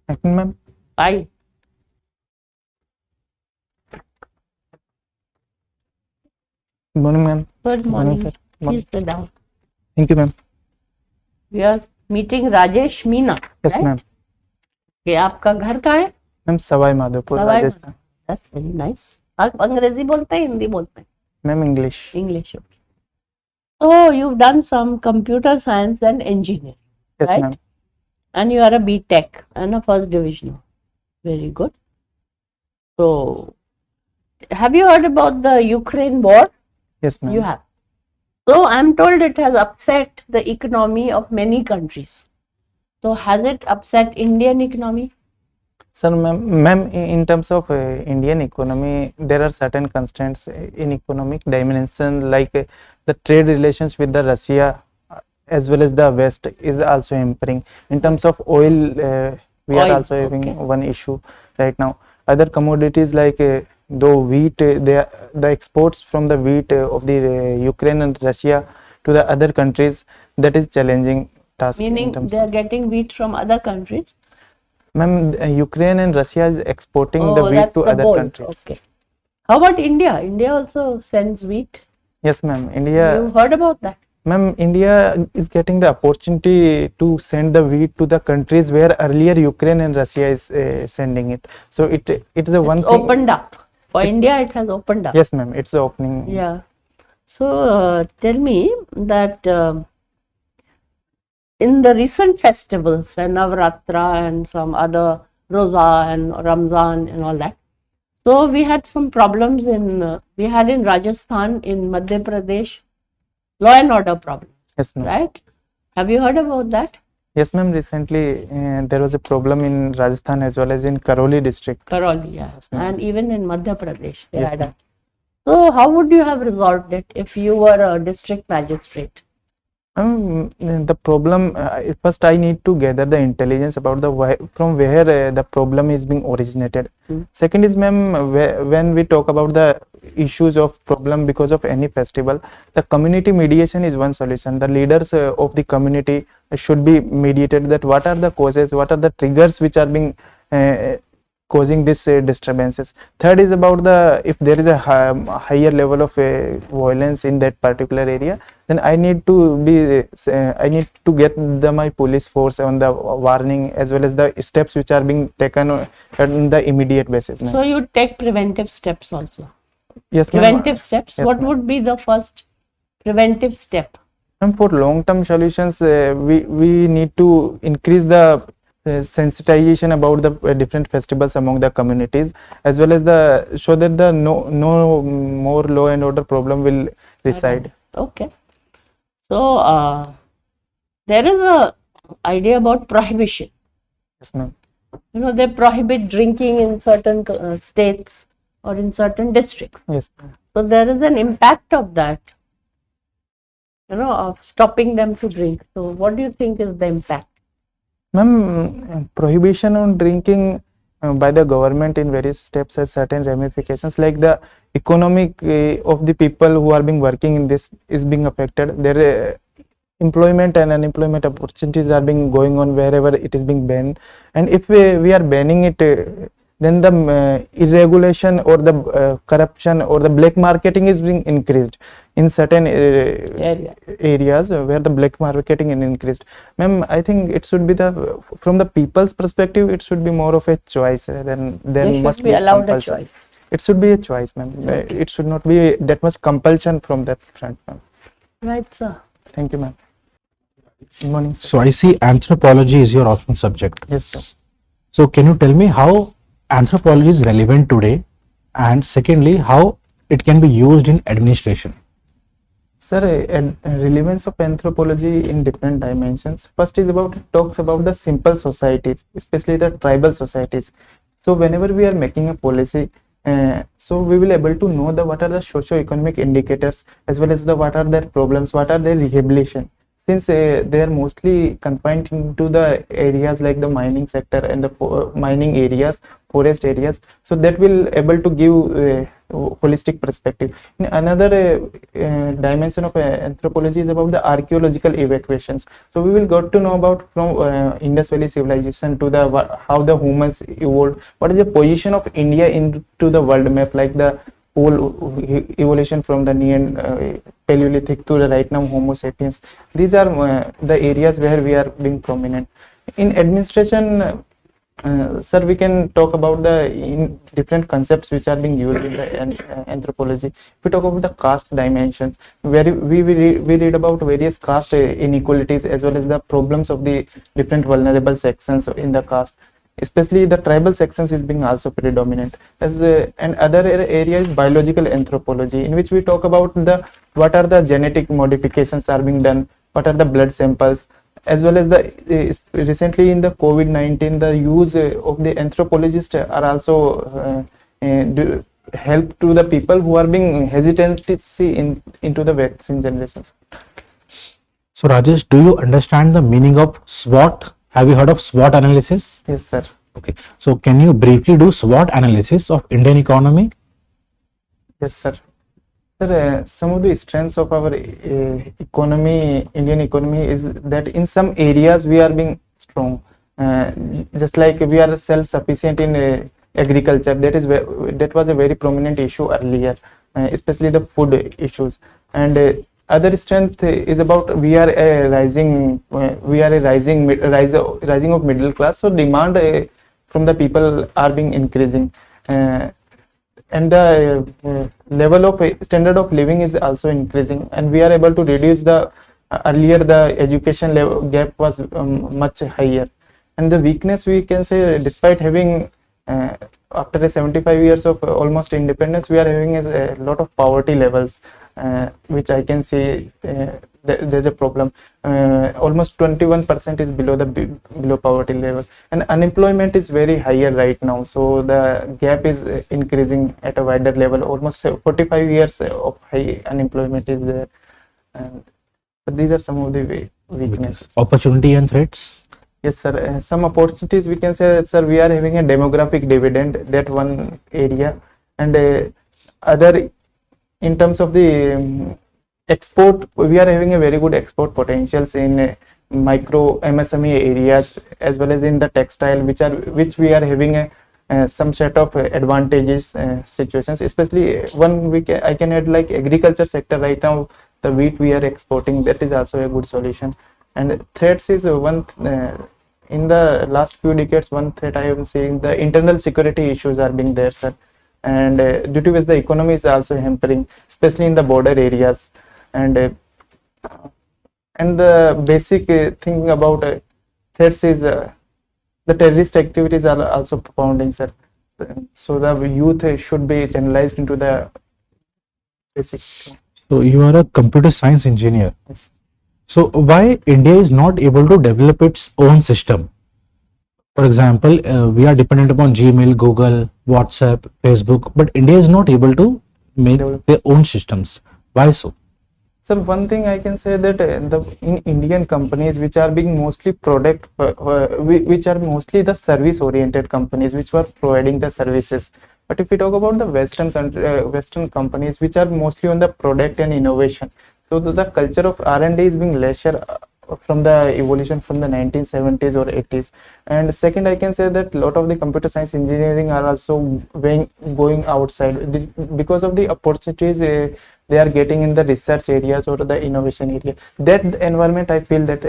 Ma'am. 5. Good morning, ma'am. Good morning. sir. Please sit down. Thank you, ma'am. We are meeting Rajesh Meena. Yes, right? ma'am. कि आपका घर कहाँ है? Ma'am Sawai Madhopur Sawai Rajasthan. That's very nice. आप अंग्रेजी बोलते हैं, हिंदी बोलते हैं? Ma'am English. English. Okay. So you've done some computer science and engineering, Yes, right? ma'am. And you are a B.Tech and a first divisional. Very good. So, have you heard about the Ukraine war? Yes, ma'am. You have. So, I'm told it has upset the economy of many countries. So, has it upset Indian economy? Sir, ma'am, in terms of Indian economy, there are certain constraints in economic dimension, like the trade relations with the Russia as well as the West is also improving. In terms of oil, we are Oil, also having okay. one issue right now. Other commodities like though wheat, the exports from the wheat of the Ukraine and Russia to the other countries, that is challenging task. Meaning in terms they are getting wheat from other countries? Ma'am, Ukraine and Russia is exporting the wheat that's to the other goal. countries. Okay. How about India? India also sends wheat. Yes, ma'am. India, You heard about that? ma'am, India is getting the opportunity to send the wheat to the countries where earlier Ukraine and Russia is sending it. So it's a one It's thing. opened up. For India, it has opened up. Yes, ma'am. It's opening. Yeah. So tell me that in the recent festivals, when Navratra and some other Roza and Ramzan and all that, so we had some problems in Rajasthan, in Madhya Pradesh, law and order problems, Yes, ma'am. right? Have you heard about that? Yes, ma'am. Recently, there was a problem in Rajasthan as well as in Karoli district. Karoli, yeah. Yes, ma'am. And even in Madhya Pradesh, they Yes, had ma'am. So how would you have resolved it if you were a district magistrate? The problem, first I need to gather the intelligence about from where the problem is being originated. Second is, ma'am, when we talk about the issues of problem because of any festival, the community mediation is one solution. The leaders of the community should be mediated, that what are the causes, what are the triggers which are being causing these disturbances. Third is about if there is a higher level of violence in that particular area, then I need to get my police force on the warning as well as the steps which are being taken on the immediate basis. So you take preventive steps also. Yes, ma'am. Preventive steps. Yes, What ma'am. would be the first preventive step? And for long-term solutions, we need to increase the sensitization about the different festivals among the communities, as well as so that the no more law and order problem will reside. Okay. So there is a idea about prohibition. Yes, ma'am. You know, they prohibit drinking in certain states or in certain districts. Yes, ma'am. So there is an impact of that, you know, of stopping them to drink. So what do you think is the impact? Ma'am, prohibition on drinking by the government in various steps has certain ramifications, like the economic of the people who are being working in this is being affected. Their employment and unemployment opportunities are being going on wherever it is being banned, and if we are banning it, then the irregulation or the corruption or the black marketing is being increased in certain areas where the black marketing is increased. Ma'am, I think it should be from the people's perspective, it should be more of a choice than must be allowed compulsion. a choice. It should be a choice, ma'am. Okay. It should not be that much compulsion from that front, ma'am. Right, sir. Thank you, ma'am. Good morning, sir. So I see anthropology is your optional subject. Yes, sir. So can you tell me how anthropology is relevant today, and secondly, how it can be used in administration? Sir, relevance of anthropology in different dimensions. First is talks about the simple societies, especially the tribal societies. So whenever we are making a policy, so we will able to know what are the socio-economic indicators, as well as what are their problems, what are their rehabilitation. since they are mostly confined into the areas like the mining sector and the mining areas, forest areas, so that will able to give holistic perspective. Another dimension of anthropology is about the archaeological evacuations. So we will got to know about from Indus Valley civilization to the how the humans evolved, what is the position of India into the world map, like the whole evolution from the Paleolithic to the right now Homo sapiens. These are the areas where we are being prominent. In administration, sir, we can talk about the different concepts which are being used in the anthropology. If we talk about the caste dimensions, where we read about various caste inequalities as well as the problems of the different vulnerable sections in the caste. Especially the tribal sections is being also predominant. As and other area is biological anthropology, in which we talk about the what are the genetic modifications are being done, what are the blood samples, as well as the recently in the COVID-19 the use of the anthropologists are also help to the people who are being hesitant into the vaccine generations. So Rajesh, do you understand the meaning of SWOT? Have you heard of SWOT analysis? Yes, sir. Okay. So can you briefly do SWOT analysis of Indian economy? Yes, sir. Sir, some of the strengths of our economy, Indian economy, is that in some areas we are being strong. Just like we are self-sufficient in agriculture. That was a very prominent issue earlier, especially the food issues. And other strength is about we are a rising of middle class. So demand from the people are being increasing. And the level of standard of living is also increasing, and we are able to reduce the earlier the education level gap was much higher. And the weakness, we can say, despite having after 75 years of almost independence, we are having a lot of poverty levels, which I can say there's a problem. Almost 21% is below poverty level, and unemployment is very higher right now. So the gap is increasing at a wider level. Almost 45 years of high unemployment is there. And so these are some of the weaknesses. Opportunity and threats. Yes, sir. Some opportunities, we can say that, sir, we are having a demographic dividend, that one area, and other in terms of the export, we are having a very good export potentials in micro MSME areas as well as in the textile, which we are having some set of advantages situations. Especially I can add like agriculture sector right now, the wheat we are exporting, that is also a good solution. And threats is one in the last few decades, one threat I am seeing, the internal security issues are being there, sir, and due to which the economy is also hampering, especially in the border areas. And the basic thing about threats is the terrorist activities are also propounding, sir. So the youth should be generalized into the basic thing. So you are a computer science engineer. Yes. So why India is not able to develop its own system? For example, we are dependent upon Gmail, Google, WhatsApp, Facebook, but India is not able to make their own systems. Why so? Sir, one thing I can say that in Indian companies, which are being mostly which are mostly the service-oriented companies, which were providing the services. But if we talk about the Western companies, which are mostly on the product and innovation, so the culture of R&D is being lesser from the evolution from the 1970s or 80s. And second, I can say that a lot of the computer science engineering are also going outside because of the opportunities they are getting in the research areas or the innovation area. That environment, I feel that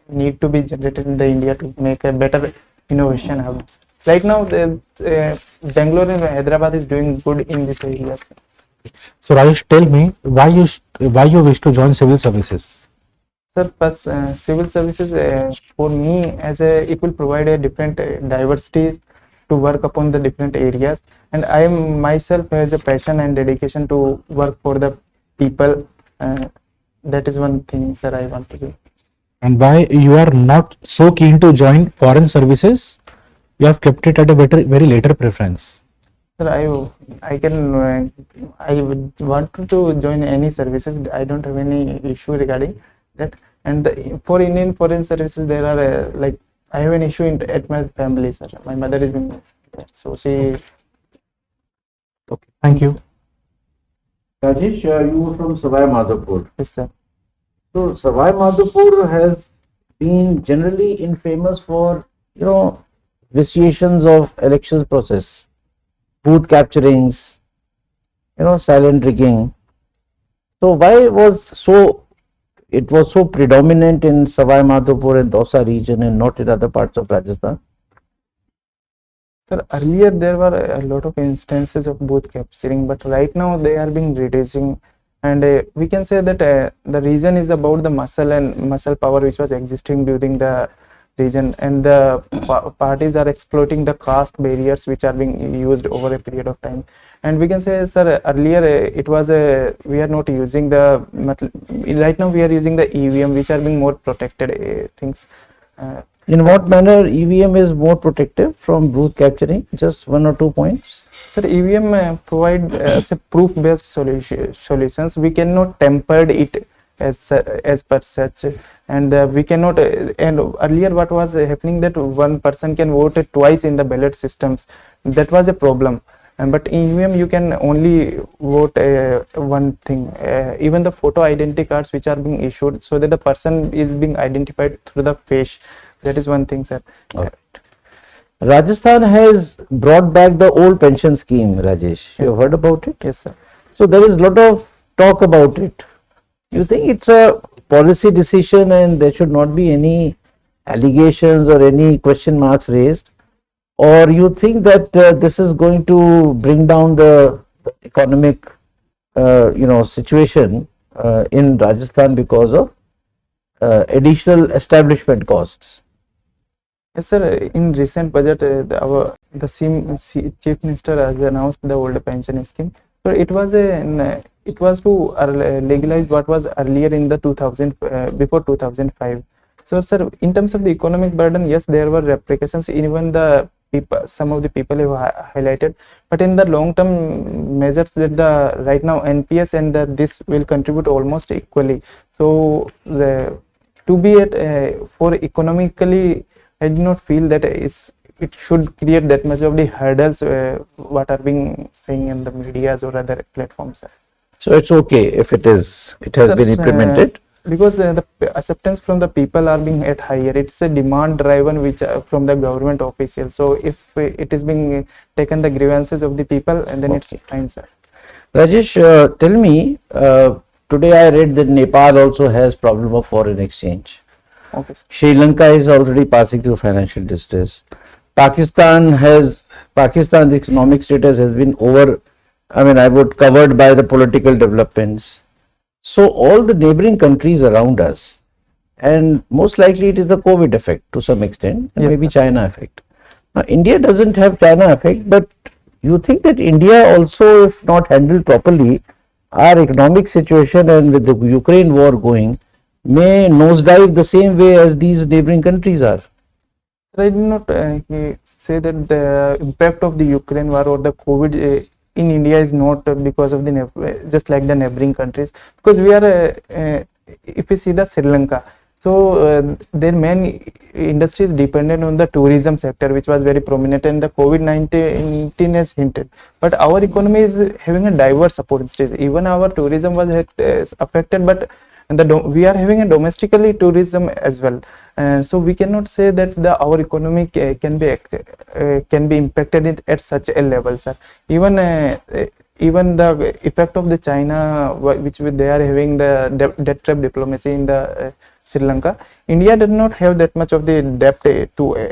need to be generated in the India to make a better innovation hubs. Right now, Bangalore and Hyderabad is doing good in these areas. So Rajesh, tell me why you wish to join civil services? Sir, plus civil services for me it will provide a different diversity to work upon the different areas, and I am myself has a passion and dedication to work for the people. That is one thing, sir, I want to do. And why you are not so keen to join foreign services? You have kept it at a very later preference. Sir, I would want to join any services. I don't have any issue regarding that. And for Indian foreign services, there are like I have an issue at my family, sir. My mother is being so she. Okay, thank you. Rajesh, you were from 𝐶𝐶. Yes, sir. So 𝐶𝐶 has been generally infamous for, vitiations of elections process, booth capturings, silent rigging. So why it was so predominant in 𝐶𝐶 and Dausa region and not in other parts of Rajasthan? Sir, earlier there were a lot of instances of booth capturing, but right now they are being reducing, and we can say that the reason is about the muscle power which was existing during the region, and the parties are exploiting the caste barriers which are being used over a period of time. And we can say, sir, earlier it was we are not using right now we are using the EVM, which are being more protected things. In what manner EVM is more protective from booth capturing? Just 1 or 2 points. Sir, EVM provide as a proof-based solutions. We cannot temper it as per such, and we cannot. And earlier, what was happening that one person can vote twice in the ballot systems. That was a problem. But in EVM, you can only vote one thing. Even the photo identity cards which are being issued, so that the person is being identified through the face. That is one thing, sir. Okay. Rajasthan has brought back the old pension scheme, Rajesh. You have heard about it? Yes, sir. So there is a lot of talk about it. You think it's a policy decision and there should not be any allegations or any question marks raised? Or you think that this is going to bring down the economic, situation in Rajasthan because of additional establishment costs? Yes, sir. In recent budget, the Chief Minister has announced the old pension scheme. So it was to legalize what was earlier in the before 2005. So, sir, in terms of the economic burden, yes, there were repercussions. Even some of the people have highlighted, but in the long-term measures that right now NPS and this will contribute almost equally. So for economically, I do not feel that it should create that much of the hurdles what are being saying in the medias or other platforms. So it's okay if it has been implemented? Because the acceptance from the people are being at higher. It's a demand driven which from the government officials. So if it is being taken the grievances of the people, and then it's fine, sir. Rajesh, tell me, today I read that Nepal also has problem of foreign exchange. Okay, sir. Sri Lanka is already passing through financial distress. Pakistan's economic status has been covered by the political developments. So all the neighboring countries around us, and most likely it is the COVID effect to some extent, and yes, maybe sir. China effect. Now India doesn't have China effect, but you think that India also, if not handled properly, our economic situation and with the Ukraine war going, may nosedive the same way as these neighboring countries are? Sir, I did not say that the impact of the Ukraine war or the COVID in India is not because of just like the neighboring countries, because we are if we see the Sri Lanka, so their main industry is dependent on the tourism sector, which was very prominent, and the COVID-19 has hinted. But our economy is having a diverse support stage. Even our tourism was affected, but we are having a domestically tourism as well. So we cannot say that our economy can be impacted at such a level, sir. Even the effect of the China, which they are having the debt trap diplomacy in the Sri Lanka, India did not have that much of the debt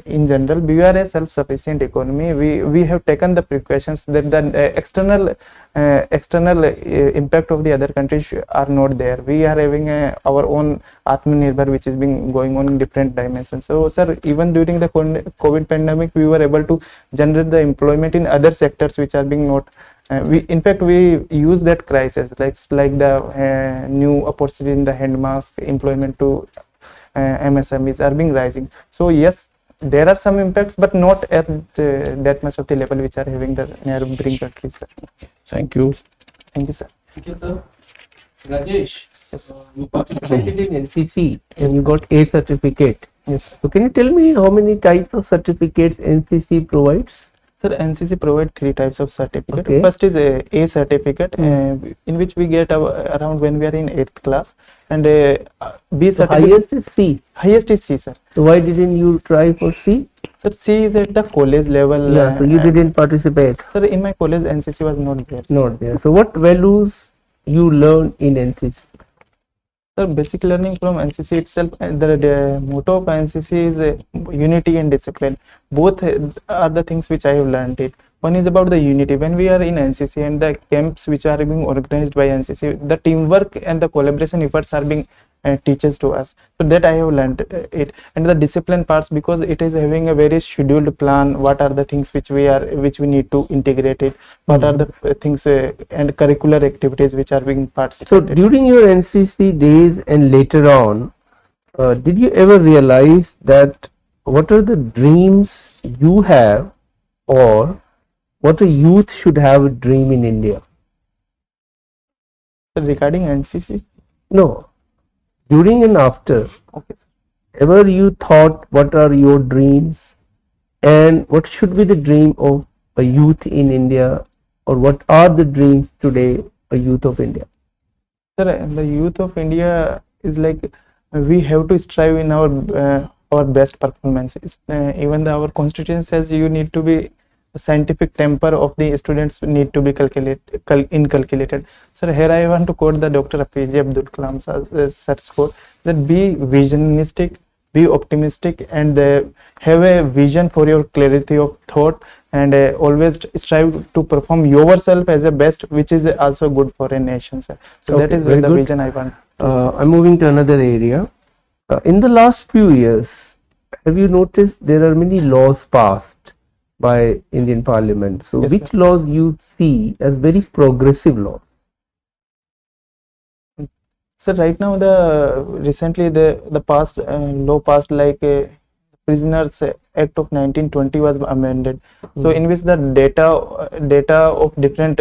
in general. We are a self-sufficient economy. We have taken the precautions that the external impact of the other countries are not there. We are having our own Atmanirbhar, which is being going on in different dimensions. So, sir, even during the COVID pandemic, we were able to generate the employment in other sectors which are being not. In fact, we use that crisis like the new opportunity in the hand mask employment to MSMEs are being rising. So yes, there are some impacts, but not at that much of the level which are having the neighboring countries, sir. Thank you. Thank you, sir. Thank you, sir. Rajesh, Yes. You participated in NCC and you got A certificate. Yes. So can you tell me how many types of certificates NCC provides? Sir, NCC provide 3 types of certificate. Okay. First is a certificate, in which we get around when we are in 8th class, and B The certificate. highest is C. Highest is C, sir. So why didn't you try for C? Sir, C is at the college level. Yeah, so you didn't participate. Sir, in my college, NCC was not there. Sir. Not there. So what values you learn in NCC? Sir, basic learning from NCC itself, the motto of NCC is unity and discipline. Both are the things which I have learned it. One is about the unity. When we are in NCC and the camps which are being organized by NCC, the teamwork and the collaboration efforts are being teaches to us. So that I have learned it. And the discipline parts, because it is having a very scheduled plan. What are the things which we need to integrate it? What are the things and curricular activities which are being So participated? during your NCC days and later on, did you ever realize that what are the dreams you have, or what a youth should have a dream in India? Regarding NCC, No, during and after, okay, sir. ever you thought what are your dreams and what should be the dream of a youth in India, or what are the dreams today a youth of India? Sir, the youth of India is like we have to strive in our best performance. Even our constitution says you need to be scientific temper of the students need to be inculcated. Sir, here I want to quote the Dr. 𝐂𝐶 such quote, that be visionistic, be optimistic, and have a vision for your clarity of thought, and always strive to perform yourself as a best, which is also good for a nation, sir. So that Okay, is very the good. vision I want to see. I'm moving to another area. In the last few years, have you noticed there are many laws passed by Indian Parliament? So Yes, which sir. laws you see as very progressive laws? So right now recently the past law passed, like Prisoners Act of 1920 was amended. So in which the data of different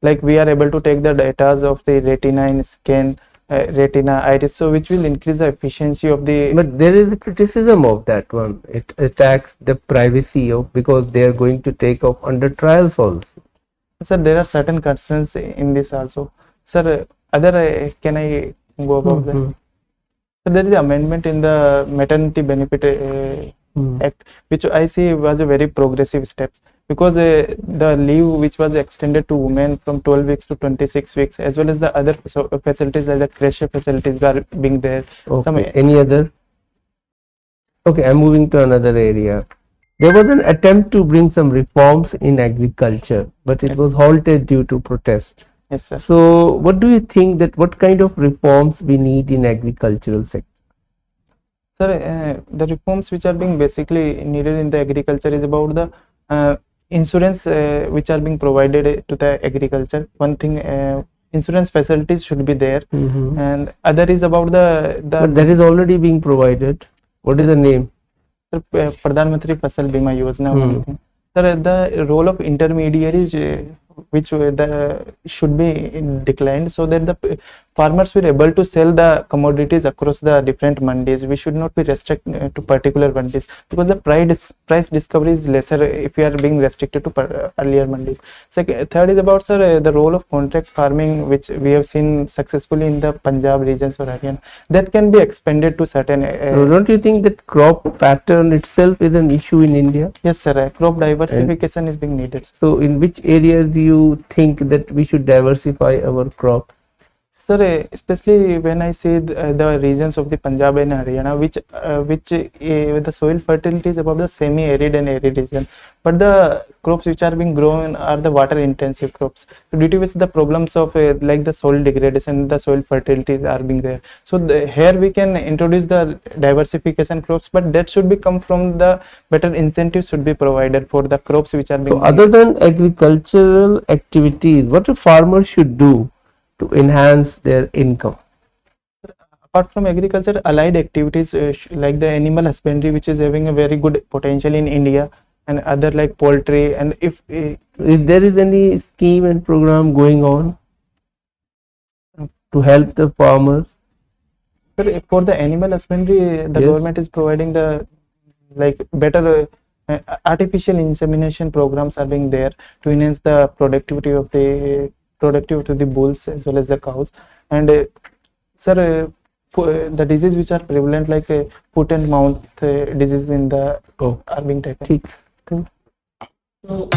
like we are able to take the data of the retina in scan, retina, iris, so which will increase the efficiency of the. But there is a criticism of that one. It attacks the privacy of, because they are going to take up under trials also. Sir, there are certain concerns in this also. Sir, can I go about that? So there is an amendment in the maternity benefit act, which I see was a very progressive steps, because the leave which was extended to women from 12 weeks to 26 weeks, as well as the other facilities like the creche facilities are being there. Okay. Any other? Okay, I'm moving to another area. There was an attempt to bring some reforms in agriculture, but it Yes. was halted due to protest. Yes, sir. So what do you think that what kind of reforms we need in agricultural sector? Sir, the reforms which are being basically needed in the agriculture is about the insurance which are being provided to the agriculture. One thing, insurance facilities should be there, and other is about But that is already being provided. What is the name? Sir, Pradhan Mantri Fasal Bima Yojana. One thing. Sir, the role of intermediaries which should be declined, so that the farmers will able to sell the commodities across the different mandis. We should not be restricted to particular mandis, because the price discovery is lesser if we are being restricted to earlier mandis. Third is about, sir, the role of contract farming, which we have seen successfully in the Punjab regions or Haryana, that can be expanded to certain. So don't you think that crop pattern itself is an issue in India? Yes, sir. Crop diversification is being needed, sir. So in which areas do you think that we should diversify our crop? Sir, especially when I see the regions of the Punjab and Haryana, which the soil fertility is above the semi-arid and arid region, but the crops which are being grown are the water-intensive crops. So due to which the problems of like the soil degradation, the soil fertility are being there. So here we can introduce the diversification crops, but that should be come from the better incentives should be provided for the crops which are being. So other than agricultural activities, what a farmer should do to enhance their income? Apart from agriculture, allied activities like the animal husbandry, which is having a very good potential in India, and other like poultry, and if there is any scheme and program going on? to help the farmers? Sir, for the animal husbandry, the Yes. government is providing the better artificial insemination programs are being there to enhance the productivity of the bulls as well as the cows. And sir, the disease which are prevalent like foot and mouth disease in the Oh, are being taken. ठीक. So